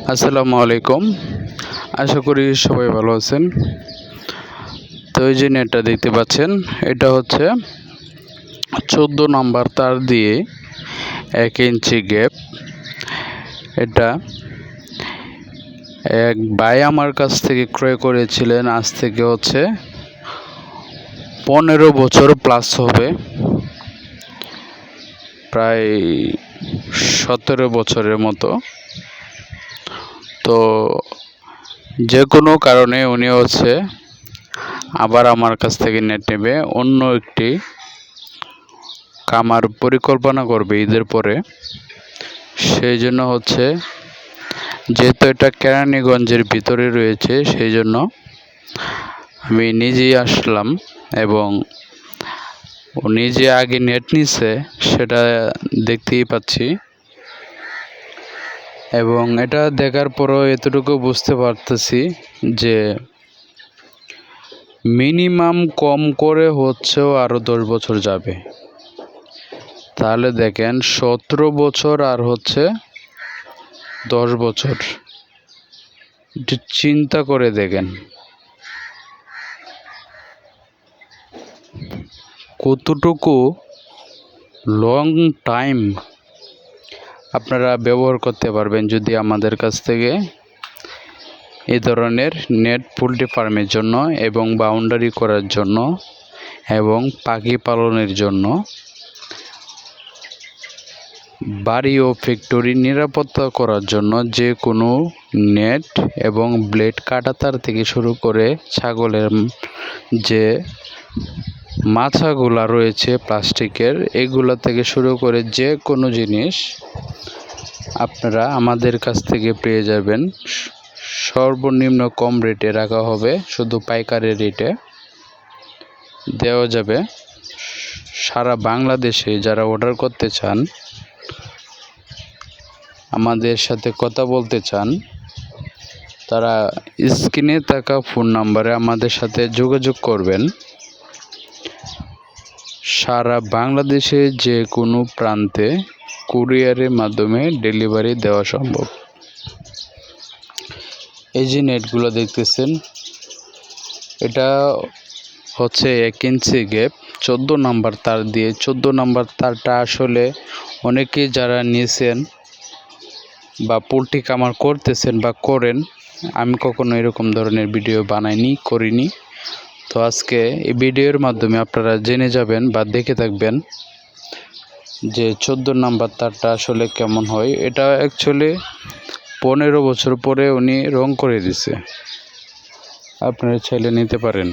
আসসালামু আলাইকুম। আশা করি সবাই ভালো আছেন। তো এই যে নেটটা দেখতে পাচ্ছেন, এটা হচ্ছে 14 নাম্বার তার দিয়ে 1 ইঞ্চি গ্যাপ। এটা এক ভাই আমার কাছ থেকে ক্রয় করেছিলেন, আজ থেকে হচ্ছে 15 বছর প্লাস হবে, প্রায় 17 বছরের মতো। তো যে কোনো কারণে উনি হচ্ছে আবার আমার কাছ থেকে নেট নেবে, অন্য একটি খামার পরিকল্পনা করবে ঈদের পরে। সেই জন্য হচ্ছে, যেহেতু এটা কেরানীগঞ্জের ভিতরে রয়েছে, সেই জন্য আমি নিজেই আসলাম এবং উনি যে আগে নেট নিছে সেটা দেখতেই পাচ্ছি। এবং এটা দেখার পরও এতটুকু বুঝতে পারতেছি যে মিনিমাম কম করে হচ্ছেও আরও 10 বছর যাবে। তাহলে দেখেন 17 বছর আর হচ্ছে 10 বছর, একটু চিন্তা করে দেখেন কতটুকু লং টাইম আপনারা ব্যবহার করতে পারবেন যদি আমাদের কাছ থেকে এই ধরনের নেট পোল্ট্রি ফার্মের জন্য এবং বাউন্ডারি করার জন্য এবং পাখি পালনের জন্য, বাড়ি ও ফ্যাক্টরি নিরাপত্তা করার জন্য যে কোনো নেট এবং ব্লেড কাঁটাতার থেকে শুরু করে ছাগলের যে মাথাগুলা রয়েছে প্লাস্টিকের, এগুলা থেকে শুরু করে যে কোনো জিনিস আপনারা আমাদের কাছ থেকে পেয়ে যাবেন। সর্বনিম্ন কম রেটে রাখা হবে, শুধু পাইকারি রেটে দেওয়া যাবে। সারা বাংলাদেশে যারা অর্ডার করতে চান, আমাদের সাথে কথা বলতে চান, তারা স্ক্রিনে থাকা ফোন নাম্বারে আমাদের সাথে যোগাযোগ করবেন। সারা বাংলাদেশে যে কোনো প্রান্তে কুরিয়ারের মাধ্যমে ডেলিভারি দেওয়া সম্ভব। এই যে নেটগুলো দেখতেছেন, এটা হচ্ছে 1 ইঞ্চি গ্যাপ, 14 নাম্বার তার দিয়ে। 14 নাম্বার তারটা আসলে অনেকেই যারা নিয়েছেন বা পোল্ট্রি খামার করতেছেন বা করেন, আমি কখনো এরকম ধরনের ভিডিও বানাইনি, করিনি। তো আজকে এই ভিডিওর মাধ্যমে আপনারা জেনে যাবেন বা দেখে থাকবেন যে 14 নাম্বার তারটা আসলে কেমন হয়। এটা অ্যাকচুয়ালি 15 বছর পরে উনি রং করে দিছে, আপনারা চাইলে নিতে পারেন।